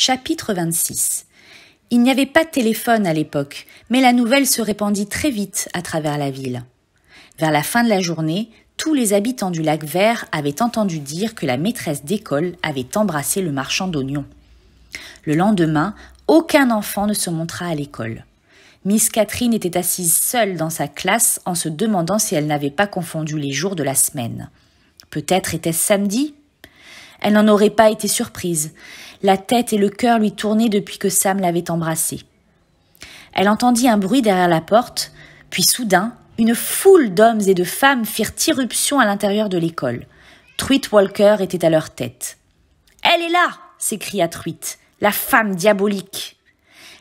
Chapitre 26. Il n'y avait pas de téléphone à l'époque, mais la nouvelle se répandit très vite à travers la ville. Vers la fin de la journée, tous les habitants du lac Vert avaient entendu dire que la maîtresse d'école avait embrassé le marchand d'oignons. Le lendemain, aucun enfant ne se montra à l'école. Miss Catherine était assise seule dans sa classe en se demandant si elle n'avait pas confondu les jours de la semaine. Peut-être était-ce samedi ? Elle n'en aurait pas été surprise. La tête et le cœur lui tournaient depuis que Sam l'avait embrassée. Elle entendit un bruit derrière la porte, puis soudain, une foule d'hommes et de femmes firent irruption à l'intérieur de l'école. Truitt Walker était à leur tête. « Elle est là !» s'écria Truitt, « la femme diabolique !»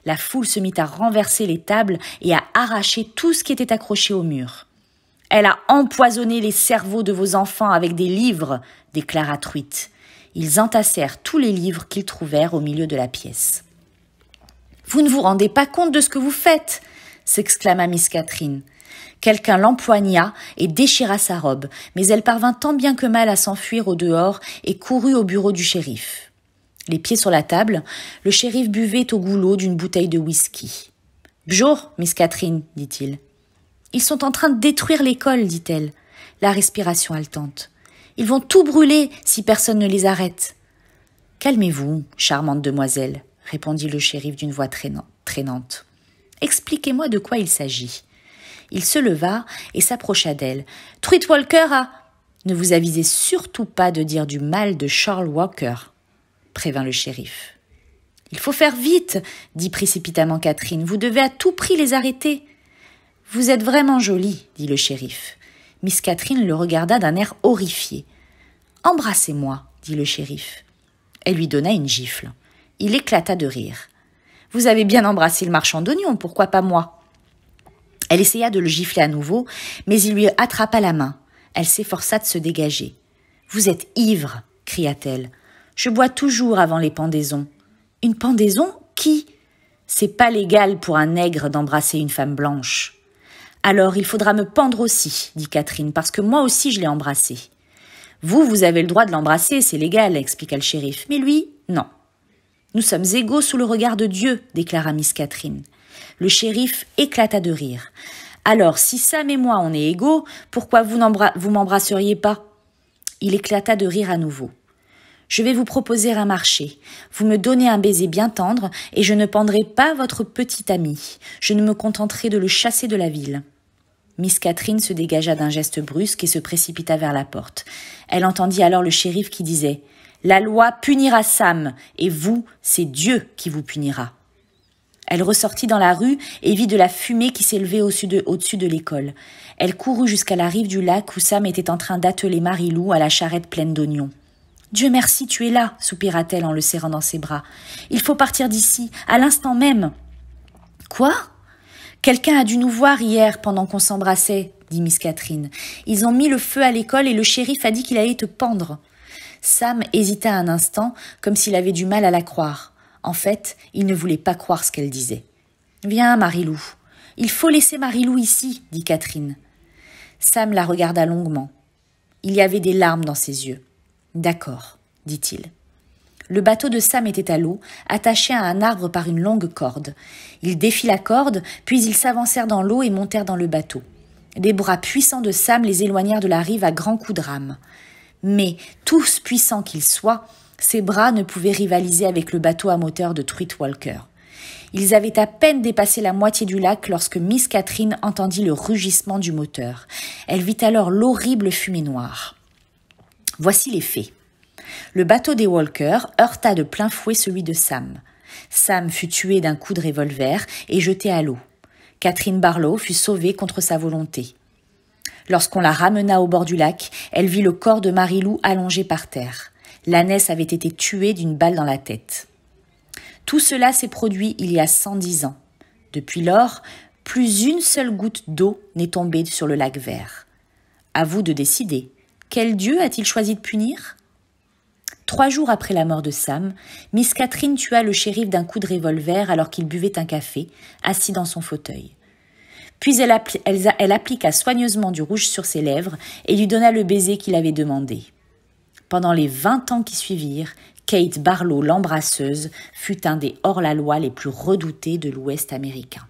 La foule se mit à renverser les tables et à arracher tout ce qui était accroché au mur. « Elle a empoisonné les cerveaux de vos enfants avec des livres !» déclara Truitt. Ils entassèrent tous les livres qu'ils trouvèrent au milieu de la pièce. « Vous ne vous rendez pas compte de ce que vous faites !» s'exclama Miss Catherine. Quelqu'un l'empoigna et déchira sa robe, mais elle parvint tant bien que mal à s'enfuir au dehors et courut au bureau du shérif. Les pieds sur la table, le shérif buvait au goulot d'une bouteille de whisky. « B'jour, Miss Catherine, dit-il. »« Ils sont en train de détruire l'école, dit-elle, la respiration haletante. Ils vont tout brûler si personne ne les arrête. »« Calmez-vous, charmante demoiselle, » répondit le shérif d'une voix traînante. « Expliquez-moi de quoi il s'agit. » Il se leva et s'approcha d'elle. « Truitt Walker a... »« Ne vous avisez surtout pas de dire du mal de Charles Walker, » prévint le shérif. « Il faut faire vite, » dit précipitamment Catherine. « Vous devez à tout prix les arrêter. »« Vous êtes vraiment jolie, » dit le shérif. Miss Catherine le regarda d'un air horrifié. « Embrassez-moi, » dit le shérif. Elle lui donna une gifle. Il éclata de rire. « Vous avez bien embrassé le marchand d'oignons, pourquoi pas moi ?» Elle essaya de le gifler à nouveau, mais il lui attrapa la main. Elle s'efforça de se dégager. « Vous êtes ivre !» cria-t-elle. « Je bois toujours avant les pendaisons. »« Une pendaison ? Qui ?»« C'est pas légal pour un nègre d'embrasser une femme blanche. »« Alors il faudra me pendre aussi, dit Catherine, parce que moi aussi je l'ai embrassé. »« Vous avez le droit de l'embrasser, c'est légal, expliqua le shérif, mais lui, non. »« Nous sommes égaux sous le regard de Dieu, déclara Miss Catherine. » Le shérif éclata de rire. « Alors, si Sam et moi on est égaux, pourquoi vous m'embrasseriez pas ?» Il éclata de rire à nouveau. « Je vais vous proposer un marché. Vous me donnez un baiser bien tendre et je ne pendrai pas votre petit ami. Je ne me contenterai de le chasser de la ville. » Miss Catherine se dégagea d'un geste brusque et se précipita vers la porte. Elle entendit alors le shérif qui disait « La loi punira Sam, et vous, c'est Dieu qui vous punira. » Elle ressortit dans la rue et vit de la fumée qui s'élevait au-dessus de l'école. Elle courut jusqu'à la rive du lac où Sam était en train d'atteler Marie-Lou à la charrette pleine d'oignons. « Dieu merci, tu es là !» soupira-t-elle en le serrant dans ses bras. « Il faut partir d'ici, à l'instant même !»« Quoi ? Quelqu'un a dû nous voir hier pendant qu'on s'embrassait, » dit Miss Catherine. « Ils ont mis le feu à l'école et le shérif a dit qu'il allait te pendre. » Sam hésita un instant, comme s'il avait du mal à la croire. En fait, il ne voulait pas croire ce qu'elle disait. « Viens, Marie-Lou. »« Il faut laisser Marie-Lou ici, » dit Catherine. Sam la regarda longuement. Il y avait des larmes dans ses yeux. « D'accord, » dit-il. Le bateau de Sam était à l'eau, attaché à un arbre par une longue corde. Il défit la corde, puis ils s'avancèrent dans l'eau et montèrent dans le bateau. Des bras puissants de Sam les éloignèrent de la rive à grands coups de rame. Mais, tous puissants qu'ils soient, ses bras ne pouvaient rivaliser avec le bateau à moteur de Truitt Walker. Ils avaient à peine dépassé la moitié du lac lorsque Miss Catherine entendit le rugissement du moteur. Elle vit alors l'horrible fumée noire. Voici les faits. Le bateau des Walker heurta de plein fouet celui de Sam. Sam fut tué d'un coup de revolver et jeté à l'eau. Catherine Barlow fut sauvée contre sa volonté. Lorsqu'on la ramena au bord du lac, elle vit le corps de Marie-Lou allongé par terre. L'ânesse avait été tuée d'une balle dans la tête. Tout cela s'est produit il y a 110 ans. Depuis lors, plus une seule goutte d'eau n'est tombée sur le lac Vert. À vous de décider. Quel Dieu a-t-il choisi de punir ? 3 jours après la mort de Sam, Miss Catherine tua le shérif d'un coup de revolver alors qu'il buvait un café, assis dans son fauteuil. Puis elle appliqua soigneusement du rouge sur ses lèvres et lui donna le baiser qu'il avait demandé. Pendant les 20 ans qui suivirent, Kate Barlow l'embrasseuse fut un des hors-la-loi les plus redoutés de l'Ouest américain.